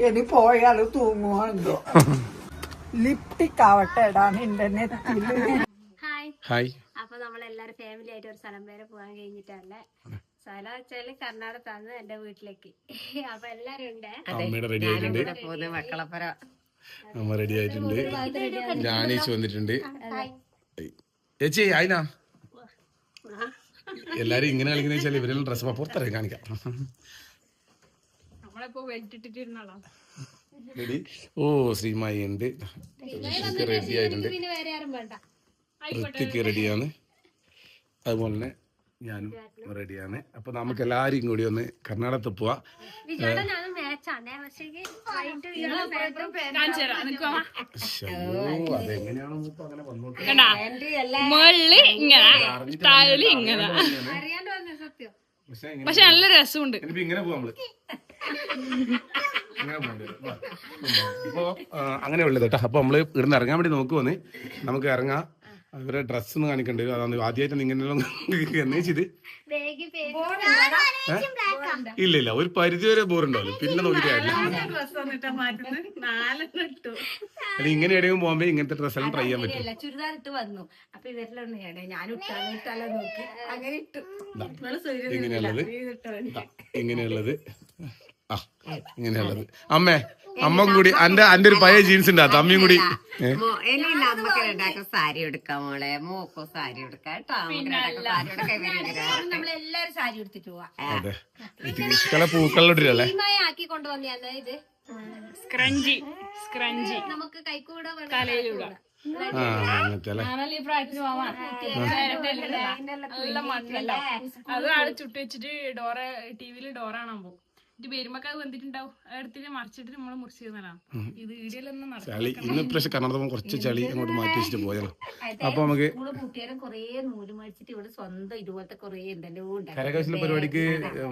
ഇനി പോയാൽ തൂങ്ങുമോ എന്തോ. ലിപ്റ്റിക് ആവട്ടെ ഇടാൻ എന്റെ നെറ്റില്. ഹായ്. അപ്പൊ നമ്മളെല്ലാരും ഫാമിലി ആയിട്ട് ഒരു സ്ഥലം വരെ പോകാൻ കഴിഞ്ഞിട്ടല്ലേ. സ്ഥലം വെച്ചാല് കർണാടകത്താണ് എന്റെ വീട്ടിലേക്ക്. അപ്പൊ എല്ലാരും ഉണ്ട്. അമ്മയുടെ റെഡി ആയിട്ടുണ്ട്, അമ്മ റെഡി ആയിട്ടുണ്ട്, ജാനീച്ച് വന്നിട്ടുണ്ട്. ചേച്ചി ആയിനാ എല്ലാരും ഇങ്ങനെ കളിക്കുന്ന വെച്ചാൽ ഇവരെല്ലാം ഡ്രസ് പുറത്തിറങ്ങി കാണിക്കാം. ഓ ശ്രീമായി ഉണ്ട്, റെഡി ആയിട്ടുണ്ട്, ഋത്തിക്ക് റെഡിയാണ്, അതുപോലെ തന്നെ ഞാനും റെഡിയാണ്. അപ്പൊ നമുക്ക് എല്ലാരും കൂടി ഒന്ന് കർണാടകത്തിൽ പോവാ. പക്ഷെ നല്ല രസമുണ്ട്. ഇങ്ങനെ പോവാ നമ്മള് ഇപ്പൊ അങ്ങനെയുള്ളത് കേട്ടോ. അപ്പൊ നമ്മള് ഇവിടുന്ന് ഇറങ്ങാൻ വേണ്ടി നോക്കുവന്ന്, നമുക്ക് ഇറങ്ങാം. അവരെ ഡ്രസ് ഒന്ന് കാണിക്കേണ്ടി വരും. അതാണ് ആദ്യമായിട്ട് ഇങ്ങനെയെല്ലാം എന്നേച്ചിത്. ഇല്ല ഒരു പരിധി വരെ ബോറുണ്ടാവില്ല, പിന്നെ നോക്കിയിട്ടില്ല. അല്ല ഇങ്ങനെ എവിടെയും പോകുമ്പോ ഇങ്ങനത്തെ ഡ്രസ് എല്ലാം ട്രൈ ചെയ്യാൻ പറ്റും. ചുരിദാർ ഇട്ട് വന്നു. അപ്പൊ ഇവരിലൊന്നും ഞാൻ ഇട്ടാലോ നോക്കി അങ്ങനെ ഇട്ടു. ഇങ്ങനെയുള്ളത് ഇങ്ങനെയുള്ളത് ഇങ്ങനെയുള്ളത്. അമ്മ കൂടി എന്റെ ഒരു പഴയ ജീൻസ് ഉണ്ട്, അമ്മയും കൂടി സാരി എടുക്കാം മോളെ, മോക്കോ സാരി എടുക്കാം കേട്ടോ. നമ്മളെല്ലാരും സാരി എടുത്തിട്ട് പോവാ. അതെ, പൂക്കളിട്ടല്ലേ ആക്കി കൊണ്ടുവന്ന ഇത് സ്ക്രഞ്ചി നമുക്ക് കൈക്കൂടെ തലയിലൂടെ. അത് ചുട്ട് വെച്ചിട്ട് ടിവിയില് ഡോറ കാണാൻ പോകും. വരുമ്പോ വന്നിട്ടുണ്ടാവും, എടുത്തിട്ട് മറിച്ചിട്ട് നമ്മള് മുറിച്ച് തന്നതാണ്. ഇത് വീഡിയോയിലൊന്നും ചളി ഇന്ന് ഇപ്രാവശ്യം കർണാടകം കുറച്ച് ചളി അങ്ങോട്ട് മാറ്റി വെച്ചിട്ട് പോയാലോ. അപ്പൊ നമുക്ക് കൊറേ നൂല് മേടിച്ചിട്ട് ഇവിടെ സ്വന്തം ഇതുപോലത്തെ കൊറേ എന്തെല്ലോ കരകൗശല പരിപാടിക്ക്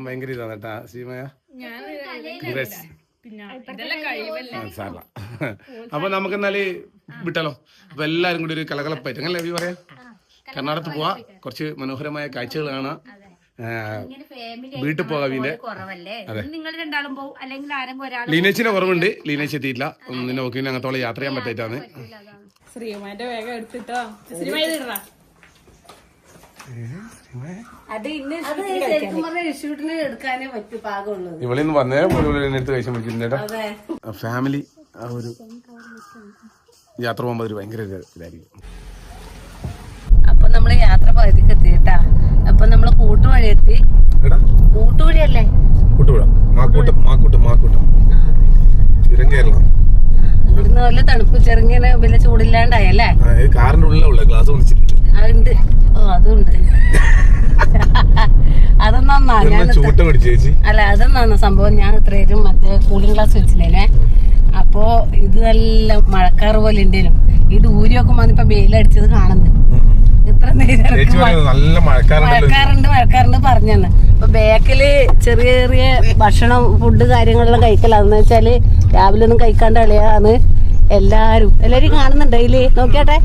ഭയങ്കര ഇതാണ് കേട്ടാ സീമയ. സാറ അപ്പൊ നമുക്ക് എന്നാല് വിട്ടാലോ. അപ്പൊ എല്ലാരും കൂടി ഒരു കലകളപ്പായിട്ട് അങ്ങനെ പറയാ, കർണാടകത്തിൽ പോവാ, കുറച്ച് മനോഹരമായ കാഴ്ചകൾ കാണാം, വീട്ടിൽ പോകാം. ലീനേച്ചിന്റെ കുറവുണ്ട്, ലീനേച്ചി എത്തിയിട്ടില്ല. നിന്നെ നോക്കി അങ്ങനത്തോളം യാത്ര ചെയ്യാൻ പറ്റായിട്ടാണ്. ശ്രീമാന്റെ വേഗം എടുത്തിട്ടോ. ശ്രീമായി ഇവളിന്ന് വന്നേരം പോലും എടുത്ത് കഴിച്ചാൽ പറ്റില്ല. ഫാമിലി ആ ഒരു യാത്ര പോകുമ്പോ ഒരു ഭയങ്കര ഇതായിരിക്കും. അപ്പൊ നമ്മള് യാത്ര പകുതിക്ക് എത്തിട്ടാ. അപ്പൊ നമ്മള് കൂട്ടുവഴി എത്തി. കൂട്ടുവഴിയല്ലേ? ഇവിടുന്ന് വല്ല തണുപ്പ് ചെറുങ്ങനെ വലിയ ചൂടില്ലാണ്ടായല്ലേ? കാറിന്റെ ഉള്ളിലുള്ള ഗ്ലാസ് അതുണ്ട്. ഓ അതുണ്ട്. അതൊന്നാ അല്ല അതൊന്നാണ് സംഭവം. ഞാൻ ഇത്രയും മറ്റേ കൂളിംഗ് ഗ്ലാസ് വെച്ചില്ലേ. അപ്പൊ ഇത് നല്ല മഴക്കാറ് പോലെ ഉണ്ടേലും ഇത് ഊരിയൊക്കെ വന്നിപ്പോ വെയിലടിച്ചത് കാണുന്നു. ഇത്ര നേരം മഴക്കാറുണ്ട് പറഞ്ഞെന്ന്. അപ്പൊ ബേക്കില് ചെറിയ ചെറിയ ഭക്ഷണം ഫുഡ് കാര്യങ്ങളെല്ലാം കഴിക്കലാന്ന് വെച്ചാല് രാവിലെ ഒന്നും കഴിക്കാണ്ട് കളിയാന്ന് എല്ലാരും കാണുന്നുണ്ട്. ഇതില് നോക്കിയാട്ടെ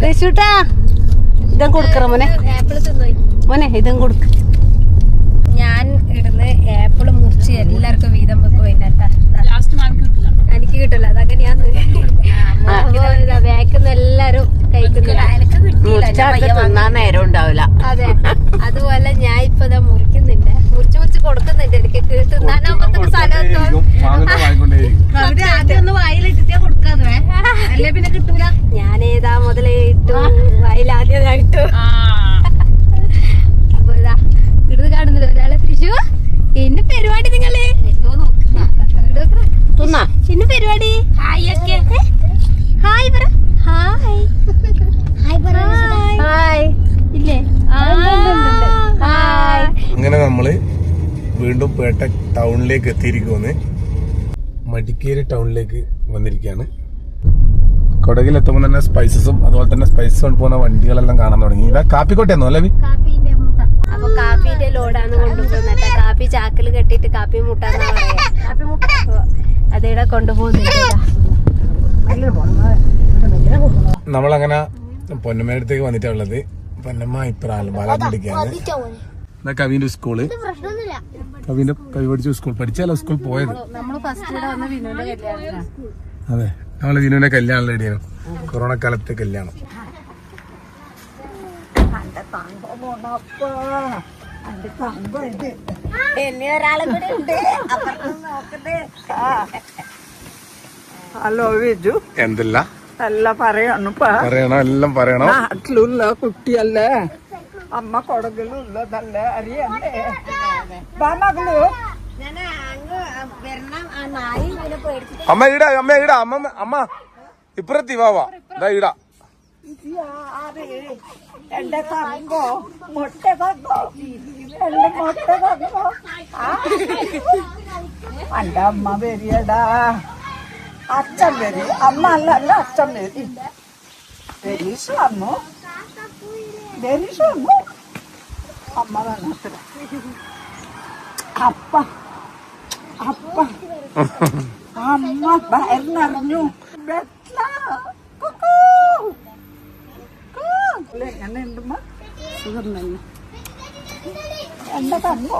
ഋഷുട്ടാ, ഇതും കൊടുക്കറ മോനെ, മോനെ ഇതും കൊടുക്ക. ഞാൻ ഇടുന്ന് ആപ്പിള് മുറിച്ച് എല്ലാവർക്കും വീതം വെക്കും. എനിക്ക് കിട്ടില്ല, അതങ്ങനെയാന്ന്. ബാക്കിന്ന് എല്ലാരും കഴിക്കുന്നില്ല, നേരം ഉണ്ടാവില്ല. അതെ, അതുപോലെ ഞാൻ ഇപ്പൊ മുറിക്കുന്നുണ്ട്, മുറിച്ച് കൊടുക്കുന്നുണ്ട്. എനിക്ക് തിന്നാനാകുമ്പോ സ്ഥലം ആദ്യം ഒന്ന് വായിലിട്ടിട്ടേ കൊടുക്കാതെ, അല്ലേ പിന്നെ കിട്ടൂല. ഞാനേതാ മുതലേ ഇട്ടു, വായിലാദ്യം ഞാൻ ഇട്ടു. അപ്പൊ ഇതാ ഇടുന്ന് കാണുന്നില്ല ഒരാളെ. തൃശൂ എന്നെ പരിപാടി നിങ്ങള് എന്നെ പരിപാടി. ഹായ് ഒക്കെ, ഹായ് പറ, ഹായ് ഹായ് ഇല്ലേ? അങ്ങനെ നമ്മള് വീണ്ടും പേട്ട ടൗണിലേക്ക് എത്തിയിരിക്കുമെന്ന്. മടിക്കേരി ടൗണിലേക്ക് വന്നിരിക്കുകയാണ്. കൊടകിലെത്തുമ്പോൾ തന്നെ സ്പൈസസും അതുപോലെ തന്നെ സ്പൈസസ് കൊണ്ട് പോകുന്ന വണ്ടികളെല്ലാം കാണാൻ തുടങ്ങി. ഇതാ കാപ്പിക്കോട്ടയാണോ അല്ലേ? അപ്പൊ കാപ്പിന്റെ ലോഡാണ് കൊണ്ടുപോകുന്നത്. കാപ്പി ചാക്കിൽ കെട്ടിട്ട് കാപ്പി മുട്ടാന്നാ പറയാ. കാപ്പി മുട്ട അതേടെ കൊണ്ടുപോകുന്നുണ്ട്. നമ്മളങ്ങനെ പൊന്നമ്മയുടെ അടുത്തേക്ക് വന്നിട്ടുള്ളത്. പൊന്നമ്മ ഇപ്രാലും വളർന്നിരിക്കുകയാണ്. എന്നാ കവിന്റെ സ്കൂള്. കവി പഠിച്ച സ്കൂൾ പഠിച്ചാലോ സ്കൂൾ പോയത്. നമ്മള് ഫസ്റ്റ് ഇവിടെ വന്ന വിനുവിന്റെ കല്യാണത്തിനാ. അതെ, നമ്മള് വിനുവിന്റെ കല്യാണം റെഡിയാണ്. കൊറോണ കാലത്തെ കല്യാണം. ഹലോ വിജു, എന്തല്ല എല്ലാം പറയണം, എല്ലാം പറയണം. നാട്ടിലുള്ള കുട്ടിയല്ലേ, അമ്മ കൊടകിലുള്ളതല്ലേ, അറിയണ്ടേ? മകളു അമ്മ ഇടാ, അമ്മ ഇപ്പുറത്തി വാവാ, ഇതാ ഇടാ. എന്റെ തങ്കോ മുട്ട തങ്കോ, എന്റെ മുട്ട തങ്കോ. എന്റെ അമ്മ വരിയടാ, അച്ഛൻ വരി, അമ്മ അല്ല അച്ഛൻ വരി. വെരീഷ് വന്നു, അമ്മ വന്നത്ര. അപ്പ അമ്മ വയറിനറിഞ്ഞു. എങ്ങനെയുണ്ടമ്മ? എന്റെ തങ്ങോ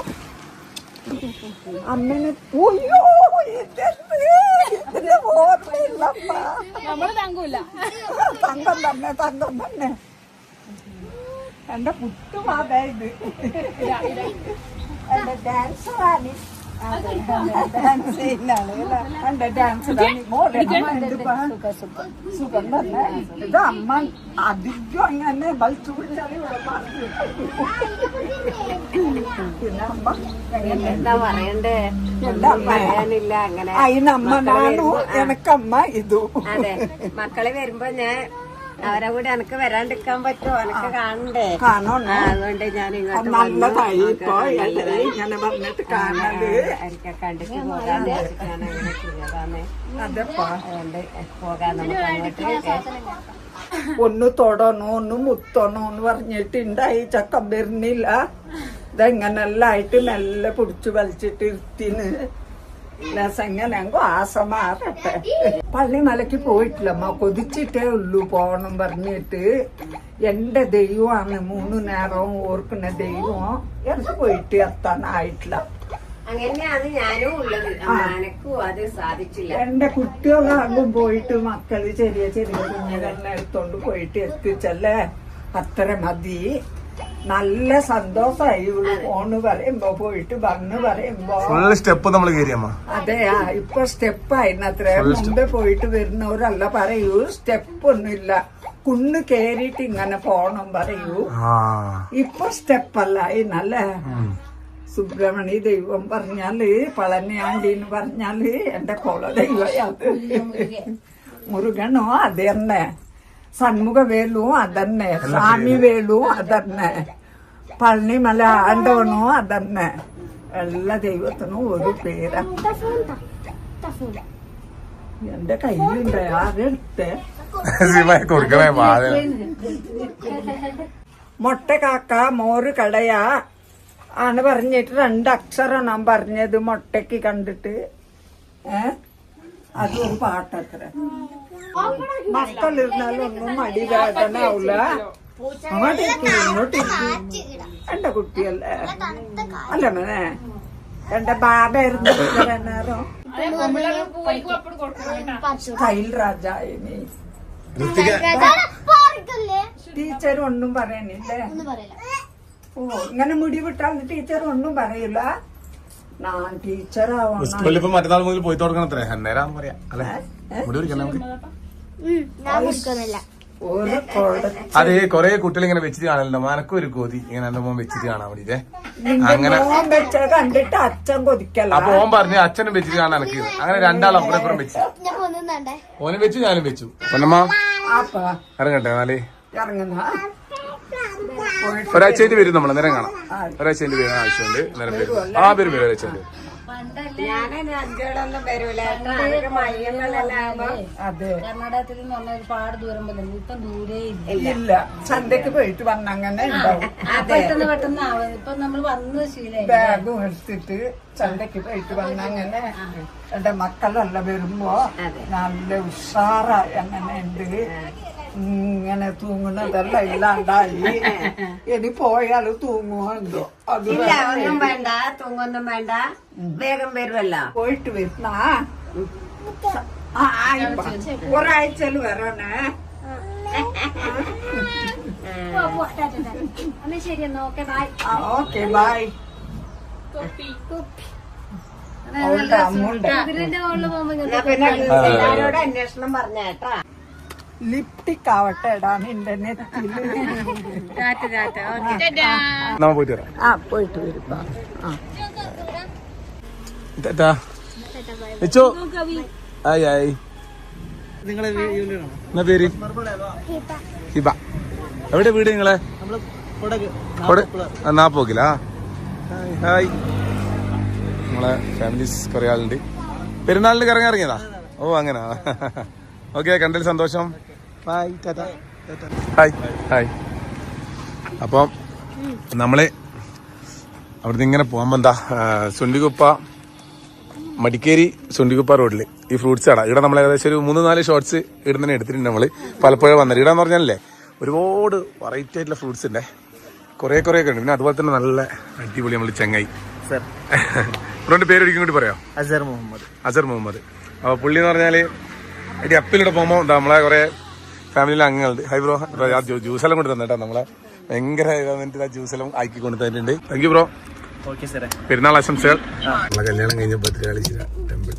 അമ്മനെ പോയോ, ഇതിന്റെ ഓർമ്മയില്ലമ്മ. തങ്കം തന്നെ എന്റെ കുട്ടുമാതാ ഇത്. എന്റെ ഡാൻസറാണ്, ഡാൻസ് ചെയ്യുന്നതാണ്. എന്റെ ഡാൻസറാണ് മോളെ. സുഖം തന്നെ. ഇത് അമ്മ അധികം അങ്ങനെ ബൽച്ചു പിടിച്ചാൽ പിന്നെ അമ്മ എന്താ പറയണ്ടേ, പറയാനില്ല. അങ്ങനെ അതിനമ്മ നാണു, എനക്കമ്മ ഇതു. അതെ, മക്കള് വരുമ്പോ ഞാൻ അവരെ കൂടെ എനക്ക് വരാണ്ടിരിക്കാൻ പറ്റുമോ, എനക്ക് കാണണ്ടേ? കാണണോ? അതുകൊണ്ട് ഞാൻ ഇങ്ങോട്ട് നല്ലതായി ഇപ്പൊ ഇങ്ങനെ പറഞ്ഞിട്ട് കാണാത്. കണ്ടിട്ട് പോകാന്ന് വെച്ചിട്ടാണ് അങ്ങനെ ചെയ്തതാന്ന്. അതെപ്പാ, അതുകൊണ്ട് പോകാൻ നമുക്ക് അങ്ങോട്ട്. ഒന്ന് തൊടണോ ഒന്ന് മുത്തണോ എന്ന് പറഞ്ഞിട്ടുണ്ടായി. ചക്കം വരുന്നില്ല. ഇതെങ്ങനെല്ലാം ആയിട്ട് മെല്ലെ പിടിച്ചു വലിച്ചിട്ട് ഇരുത്തിന് എങ്ങനെങ്കോ ആസം മാറട്ടെ. പള്ളിമലക്ക് പോയിട്ടില്ലമ്മ, കൊതിച്ചിട്ടേ ഉള്ളൂ പോണം പറഞ്ഞിട്ട്. എന്റെ ദൈവമാണ് 3 നേരവും ഓർക്കുന്ന ദൈവം. എനിക്ക് പോയിട്ട് എത്താനായിട്ടില്ല. അങ്ങനെയാണ് ഞാനും ഉള്ളത്. എനക്കും അത് സാധിച്ചില്ല. എന്റെ കുട്ടികളാകും പോയിട്ട് മക്കള് ചെറിയ കുഞ്ഞുകളെ എടുത്തോണ്ട് പോയിട്ട് എത്തിച്ചല്ലേ, അത്ര മതി. നല്ല സന്തോഷമായി ഓണ് പറയുമ്പോ, പോയിട്ട് വന്ന് പറയുമ്പോ. സ്റ്റെപ്പ് നമ്മൾ കയറിയമ്മ. അതെയാ, ഇപ്പൊ സ്റ്റെപ്പായിരുന്നു. അത്ര മുമ്പേ പോയിട്ട് വരുന്നവരല്ല പറയൂ, സ്റ്റെപ്പ് ഒന്നുമില്ല, കുന്ന് കേറിയിട്ട് ഇങ്ങനെ പോണം പറയൂ. ഇപ്പൊ സ്റ്റെപ്പല്ല ഇന്നല്ലേ. സുബ്രഹ്മണ്യ ദൈവം പറഞ്ഞാല്, പളനിയാണ്ടിന്ന് പറഞ്ഞാല് എന്റെ കുല ദൈവയത്. മുരുകനോ അത് തന്നെ, സൺമുഖ വേലു അതന്നെ, സ്വാമി വേലു അതന്നെ, പളനിമല ആണ്ടവനോ അതന്നെ. എല്ലാ ദൈവത്തിനും ഒരു പേരാ. എന്റെ കയ്യിലുണ്ട്, ആരെടുത്ത് മൊട്ട കാക്ക മോര് കടയാ ആണ് പറഞ്ഞിട്ട് 2 അക്ഷരം ഞാൻ പറഞ്ഞത് മൊട്ടയ്ക്ക് കണ്ടിട്ട്. അതൊരു പാട്ടത്ര. മക്കളിരുന്നാലും ഒന്നും മടി വേദന ആവൂല. എന്റെ കുട്ടിയല്ലേ അല്ല മോനെ, എന്റെ ബാബായിരുന്നു കയ്യിൽ രാജായിനി. ടീച്ചർ ഒന്നും പറയാനില്ലേ? ഓ, ഇങ്ങനെ മുടി വിട്ടാൽ ടീച്ചർ ഒന്നും പറയില്ല. ഞാൻ ടീച്ചറാവണം. സ്കൂളിൽ മറ്റന്നാൾ മുതൽ പോയി തുടങ്ങണത്രേ, അന്നേരം പറയാം അല്ലെ. അതെ, കൊറേ കുട്ടികൾ ഇങ്ങനെ വെച്ചിട്ട് കാണല്ലോ. മനക്കും ഒരു കൊതി ഇങ്ങനെ എന്റെ മോൻ വെച്ചിട്ട് കാണാൻ വേണ്ടിട്ടേ. അങ്ങനെ കണ്ടിട്ട് അച്ഛൻ കൊതിക്കല. അപ്പൊ ഓൻ പറഞ്ഞു അച്ഛനും വെച്ചിട്ട് കാണാൻ എനിക്ക്. അങ്ങനെ 2 അപ്പുറം വെച്ചു. ഓനും വെച്ചു, ഞാനും വെച്ചു. പൊന്നമ്മ ഇറങ്ങട്ടെ എന്നാലേ. ഇറങ്ങുന്ന ഒരാഴ്ചയിൽ വരും നമ്മൾ, നേരം കാണാം. ഒരാഴ്ചയിൽ വരാൻ ആവശ്യമുണ്ട്, നേരം വരും. വരും ഒരാഴ്ചയിൽ. ഞാനും അഞ്ചുകളൊന്നും വരൂല. മയ്യങ്ങളെല്ലാം അതെ, കർണാടകത്തിൽ നിന്ന് പറഞ്ഞ ഒരുപാട് ദൂരം പോലെ ഇപ്പം ദൂരേ ഇല്ല. ചന്തക്ക് പോയിട്ട് വന്നങ്ങനെ ഉണ്ടാവും. പെട്ടെന്ന് പെട്ടെന്ന് ഇപ്പൊ നമ്മൾ വന്ന് ശീലമായി. ബാഗും എടുത്തിട്ട് ചന്തക്ക് പോയിട്ട് വന്നങ്ങനെ. എന്റെ മക്കളെല്ലാം വരുമ്പോ നല്ല ഉഷാറായി അങ്ങനെ ഉണ്ട്. ഇങ്ങനെ തൂങ്ങുന്നതല്ല ഇല്ലാണ്ടായി. ഇനി പോയാല് തൂങ്ങുമോ എന്തോ. അത് ഒന്നും വേണ്ട, തൂങ്ങൊന്നും വേണ്ട, വേഗം വരുമല്ലോ. പോയിട്ട് വരുന്ന ഒരാഴ്ചയിൽ വരണേ. ശരി, എന്നാ ഓക്കെ, ബൈ. Okay bye. ഇതിന്റെ മുകളിൽ പോകുമ്പോ പിന്നെ എല്ലാരോടും അന്വേഷണം പറഞ്ഞേട്ടാ. ലിപ്റ്റിക് ആവട്ടെ ഇടാൻ എന്റെ നെറ്റില്. നമ്മ പോയിട്ട് വരാം. പോയിട്ട് വരുമ്പോ വെച്ചോ. ആയി ആയി. എന്നാ പേര്? ഹിബ. എവിടെ വീട് നിങ്ങളെ? നാപ്പോക്കിലാ. ഹായ്. നമ്മളെ ഫാമിലീസ് കുറെ ആളുണ്ട്. പെരുന്നാളിന് കറങ്ങി ഇറങ്ങിയതാ? ഓ അങ്ങനെ. ഓക്കെ, കണ്ടതിൽ സന്തോഷം. Hi hi hi. അപ്പം നമ്മള് അവിടുന്ന് ഇങ്ങനെ പോകുമ്പോ എന്താ സുണ്ടിക്കുപ്പ മടിക്കേരി സുണ്ടിക്കുപ്പ റോഡില് ഈ ഫ്രൂട്ട്സ് കട. ഇവിടെ നമ്മൾ ഏകദേശം ഒരു 3-4 ഷോർട്സ് ഇവിടെ തന്നെ എടുത്തിട്ടുണ്ട്. നമ്മള് പലപ്പോഴും വന്നത് ഇവിടെ എന്ന് പറഞ്ഞാലേ ഒരുപാട് വെറൈറ്റി ആയിട്ടുള്ള ഫ്രൂട്ട്സ് ഉണ്ട്. കുറെ ഒക്കെ ഉണ്ട്. പിന്നെ അതുപോലെ തന്നെ നല്ല അടിപൊളി നമ്മൾ ചെങ്ങായി ബ്രോന്റെ പേര് ഒരിക്കലും കൂടി പറയാം. അസർ മുഹമ്മദ്. അപ്പൊ പുള്ളി എന്ന് പറഞ്ഞാല് ഈ അപ്പിലൂടെ പോകുമ്പോ നമ്മളെ കുറെ ഫാമിലിയിലെ അംഗങ്ങളുണ്ട്. Hi bro. ജ്യൂസെല്ലാം കൊണ്ട് തന്നിട്ടാ നമ്മളെ ഭയങ്കര ജ്യൂസെല്ലാം ആക്കി കൊണ്ട് തന്നിട്ടുണ്ട്. Thank you bro. പെരുന്നാൾ ആശംസകൾ. നമ്മളെ കല്യാണം കഴിഞ്ഞ ഭദ്രകാളി ടെമ്പിൾ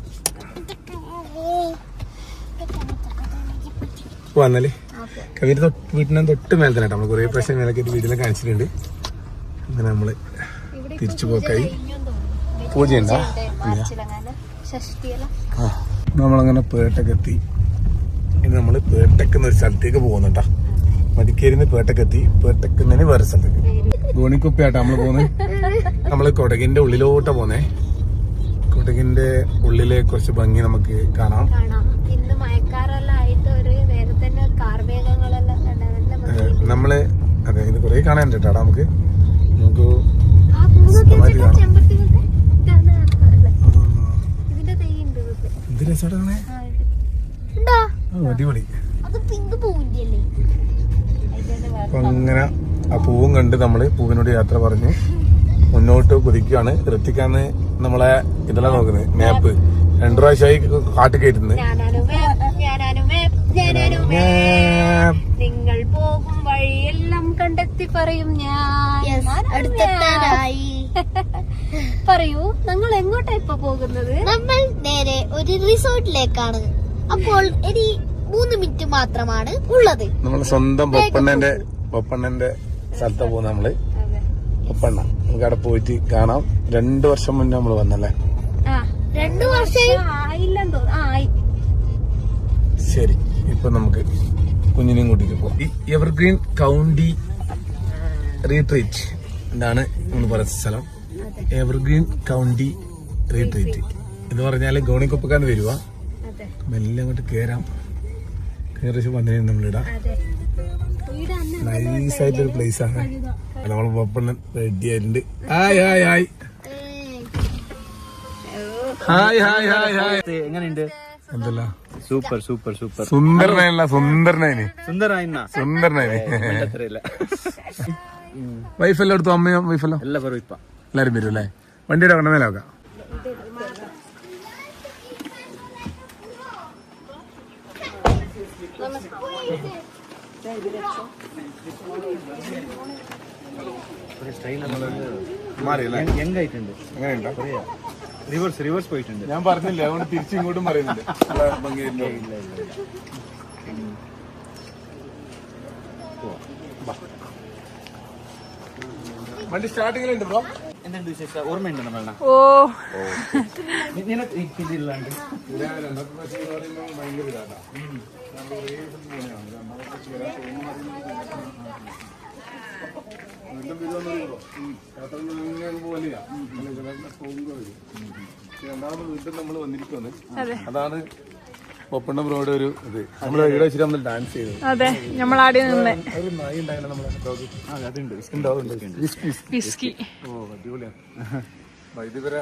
വന്നാലേ കവിയുടെ വീട്ടിനെ തൊട്ട് മേലെ തന്നെ നമ്മൾ കുറെ പ്രാവശ്യം മേലൊക്കെ വീട്ടിലെ കാണിച്ചിട്ടുണ്ട്. അങ്ങനെ നമ്മള് തിരിച്ചു പോക്കായി. പൂജയുണ്ടാ? നമ്മളങ്ങനെ പേട്ടക്കെത്തി. ഇനി നമ്മള് പേട്ടക്കുന്ന ഒരു സ്ഥലത്തേക്ക് പോകുന്നുണ്ടാ. മടിക്കേരിന്ന് പേട്ടക്കെത്തി. പേട്ടക്കുന്നതിന് വേറെ സ്ഥലത്തേക്ക് ഗോണിക്കുപ്പയാട്ടാ നമ്മള് പോകുന്നത്. നമ്മള് കൊടകിന്റെ ഉള്ളിലോട്ടാ പോന്നേ. കൊടകിന്റെ ഉള്ളിലെ കുറച്ച് ഭംഗി നമുക്ക് കാണാം. നമ്മള് അതെ, ഇത് കുറെ കാണാനുണ്ട് കേട്ടാ. നമുക്ക് എന്ത് രസമാണ്. അടിപൊളി. അപ്പൊ അങ്ങനെ ആ പൂവും കണ്ട് നമ്മള് പൂവിനോട് യാത്ര പറഞ്ഞ് മുന്നോട്ട് കുതിക്കുകയാണ്. ഋത്തിക്കാന്ന് നമ്മളെ ഇതെല്ലാം നോക്കുന്നത് മാപ്പ് 2 പ്രാവശ്യമായി കാട്ടി കയറ്റുന്നത്. നിങ്ങൾ പോകും വഴിയെല്ലാം കണ്ടെത്തി പറയും ഞാൻ. പറയൂ, നിങ്ങൾ എങ്ങോട്ടാ ഇപ്പൊ പോകുന്നത്? നമ്മൾ നേരെ ഒരു റിസോർട്ടിലേക്കാണ്. അപ്പോൾ ഇനി 3 മിനിറ്റ് മാത്രമാണ് ഉള്ളത്. നമ്മള് സ്വന്തം പൊപ്പണ്ണന്റെ സ്ഥലത്താ പോകുന്നത്. നമ്മള് പൊപ്പണ്ണ നമുക്ക് അവിടെ പോയിട്ട് കാണാം. 2 വർഷം മുന്നേ നമ്മള് വന്നല്ലേ? 2 വർഷം ആയില്ലെന്ന് തോന്നുന്നു. ശരി, ഇപ്പൊ നമുക്ക് കുഞ്ഞിനെയും കൂട്ടിട്ട് പോവാം. എവർഗ്രീൻ കൗണ്ടി റീട്രീറ്റ് എന്നാണ് നമ്മൾ പറയുന്ന സ്ഥലം. എവർഗ്രീൻ കൗണ്ടി റീട്രീറ്റ് എന്ന് പറഞ്ഞാല് ഗോണിക്കൊപ്പക്കാന്ന് വരുക. മെല്ലെ അങ്ങോട്ട് കേറാം. കയറി വന്നതിന് നമ്മളിടാം. നൈസായിട്ടൊരു പ്ലേസ് ആണ്. നമ്മള് പൊപ്പണ്ണൻ റെഡി ആയിട്ടുണ്ട്. Hi hi hi hi hi hi hi. എങ്ങനെയുണ്ട്? എന്തല്ല സൂപ്പർ സൂപ്പർ സൂപ്പർ. സുന്ദരനായില്ല സുന്ദരനായിന്. വൈഫെല്ലാം എടുത്തു? അമ്മയും വൈഫെല്ലാം എല്ലാരും വരും അല്ലേ? വണ്ടിയുടെ കണ്ണമേലാക്കാം. റിവേഴ്സ് പോയിട്ടുണ്ട്. ഞാൻ പറഞ്ഞില്ല, അതുകൊണ്ട് തിരിച്ചിങ്ങോട്ടും പറയുന്നുണ്ട്. വണ്ടി സ്റ്റാർട്ടിങ്ങിലുണ്ട് ബ്രോ. എന്തുണ്ട് വിശേഷം? ഓർമ്മയുണ്ട് നമ്മളെ? ഓ ഇതില്ലാണ്ട് ഭയങ്കര ഇതാ. വീണ്ടും നമ്മൾ വന്നിരിക്കുവാണ്. അതാണ് പൊപ്പണ്ണ ബ്രോയുടെ ഒരു ഇത്. നമ്മൾ ഇവിടെ വെച്ചിട്ട് നമ്മൾ ഡാൻസ് ചെയ്തത്. അതെ, നമ്മൾ ആദ്യം നിന്നേ. ഒരു നായി ഉണ്ടായിരുന്നു നമ്മളെ. ഓ അടിപൊളിയാണ്. വൈദ്യുതരെ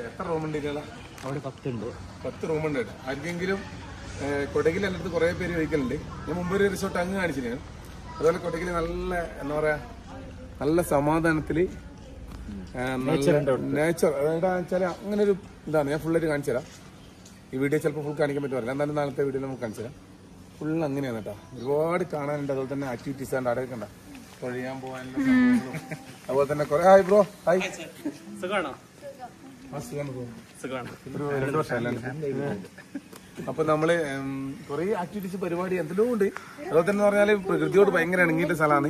എത്ര റൂമുണ്ട് ഇതിനുള്ള? അവിടെ 10 ഉണ്ട്. 10 റൂമുണ്ട്. ആർക്കെങ്കിലും കൊടകിൽ എൻ്റെ അടുത്ത് കുറേ പേര് ചോദിക്കലുണ്ട്. ഞാൻ മുമ്പ് ഒരു റിസോർട്ട് അങ്ങ് കാണിച്ചിരുന്നു. അതുപോലെ കൊടകിൽ നല്ല എന്താ പറയാ നല്ല സമാധാനത്തില് നേച്ചർ വെച്ചാൽ അങ്ങനെ ഒരു ഇതാണ്. ഞാൻ ഫുള്ളായിട്ട് കാണിച്ചു തരാം. ഈ വീഡിയോ ചിലപ്പോൾ ഫുൾ കാണിക്കാൻ പറ്റുമല്ല, എന്നാലും നാളത്തെ വീഡിയോ നമുക്ക് കാണിച്ചു തരാം. ഫുൾ അങ്ങനെയാണ് കേട്ടോ. ഒരുപാട് കാണാനുണ്ട്. അതുപോലെ തന്നെ ആക്ടിവിറ്റീസ് ഉണ്ട്. അവിടെ കണ്ട തൊഴിയാൻ പോകാനുള്ള അതുപോലെ തന്നെ കുറെ ഹായ് ബ്രോ ഹായ് അപ്പൊ നമ്മള് കുറെ ആക്ടിവിറ്റീസ് പരിപാടി എന്തെല്ലോ ഉണ്ട്. അതുപോലെ തന്നെ പറഞ്ഞാല് പ്രകൃതിയോട് ഭയങ്കര ഇണങ്ങിയിട്ട് സ്ഥലമാണ്.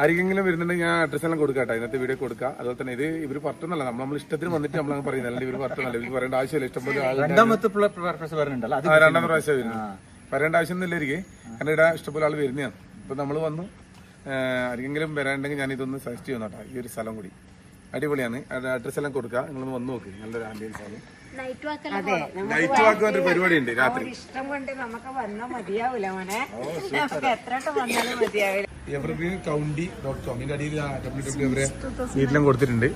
ആരെങ്കിലും വരുന്നുണ്ടെങ്കിൽ ഞാൻ അഡ്രസ് എല്ലാം കൊടുക്കാട്ടോ, ഇന്നത്തെ വീഡിയോ കൊടുക്കാം. അതുപോലെ തന്നെ ഇത് ഇവർ പറ്റുന്നല്ല, നമ്മൾ ഇഷ്ടത്തിന് വന്നിട്ട് നമ്മളങ്ങനെ പറയുന്നത്. അല്ലെങ്കിൽ ഇവർ പറ്റുന്നല്ല, ഇവർക്ക് പറയേണ്ട ആവശ്യമില്ല. ഇഷ്ടംപോലെ രണ്ടാമത്തെ പ്രാവശ്യം വരുന്നത് പറയേണ്ട ആവശ്യമൊന്നുമില്ല എനിക്ക്. കാരണം ഇവിടെ ഇഷ്ടംപോലെ ആൾ വരുന്നതാണ്. ഇപ്പൊ നമ്മൾ വന്നു. ആരെങ്കിലും വരാനുണ്ടെങ്കിൽ ഞാൻ ഇതൊന്ന് സജസ്റ്റ് ചെയ്യുന്നു കേട്ടോ. ഈ ഒരു സ്ഥലം കൂടി അടിപൊളിയാണ്. അഡ്രസ് എല്ലാം കൊടുക്കുക. നിങ്ങളൊന്ന് വന്നു നോക്ക്. നല്ലൊരു ആംബിയൻസ് ആണ്. നൈറ്റ് വാക്ക് ഒരു പരിപാടി ഉണ്ട് രാത്രി. ഇഷ്ടം കൊണ്ട് നമുക്ക് വന്നാൽ മതിയാവില്ല മോനെ, എത്ര വന്നാലും മതിയാവില്ല. evergreencounty.com ഇതിന്റെ അടിയിൽ അവരെ വീട്ടിലും കൊടുത്തിട്ടുണ്ട്.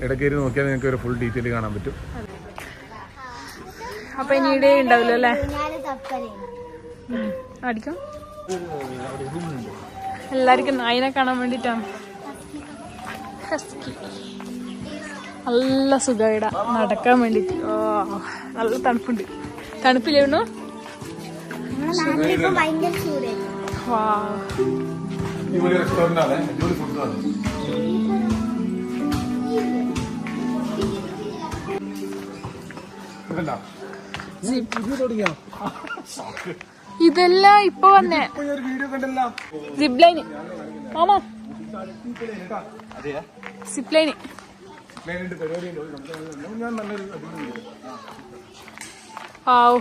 ഇടയ്ക്ക് നോക്കിയാൽ നിങ്ങൾക്ക് ഒരു ഫുൾ ഡീറ്റെയിൽ കാണാൻ പറ്റും. അപ്പൊ ഇനി ഇവിടെ ഉണ്ടാവില്ല അല്ലേ? അടിക്കും എല്ലാവർക്കും നായിനെ കാണാൻ വേണ്ടിട്ടാണ്. നല്ല സുഖം ഇടാ നടക്കാൻ വേണ്ടിട്ട്. ഓ നല്ല തണുപ്പുണ്ട്. തണുപ്പില്ലേ വേണു? വാ ഇവിടെ റെസ്റ്റോറന്റ് ആണ്. അടിപൊളി ഫുഡാണ്. ഇതെല്ലാം ഇപ്പൊ വന്നേ വീഡിയോ കണ്ടല്ലോ. സിപ്ലൈന് മാമാ സിപ്ലൈന് ഞാൻ നല്ലൊരു ആവൂ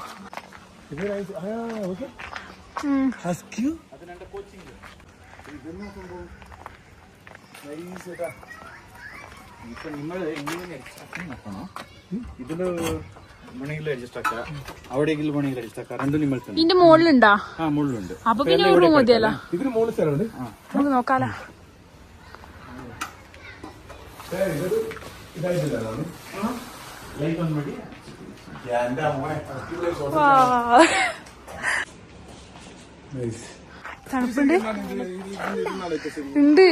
ഇപ്പൊ നിങ്ങൾ എങ്ങനെ നോക്കണോ? ഇതില് വേണമെങ്കിൽ അഡ്ജസ്റ്റ് ആക്കാം, അവിടെയെങ്കിലും വേണമെങ്കിൽ അഡ്ജസ്റ്റ് ആക്കാം. രണ്ടും നിങ്ങൾ ഇതിന്റെ മുകളിലുണ്ടാ? ആ മുകളിലുണ്ട്. അപ്പൊ പിന്നെ ഒരു റൂം മതിയല്ലോ. ഇതിന് മുകളിൽ സ്ഥലമുണ്ട്. നമുക്ക് നോക്കാലോ. തണുപ്പുണ്ട് ഉണ്ട്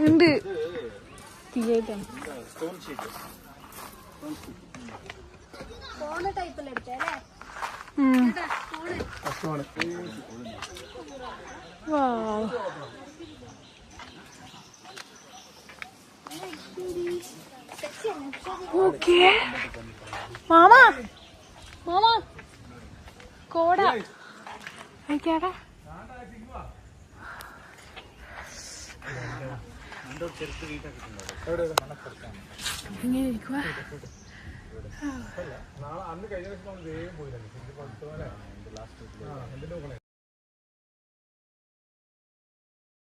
ഉണ്ട്. തീയായിട്ടാണ് ഓക്കേ. മാമാ മാമാ കോട അയക്കാടാ. ഇങ്ങനെ ഇരിക്കുക. അന്ന് കഴിഞ്ഞ ദിവസം നമ്മൾ വേഗം പോയില്ല.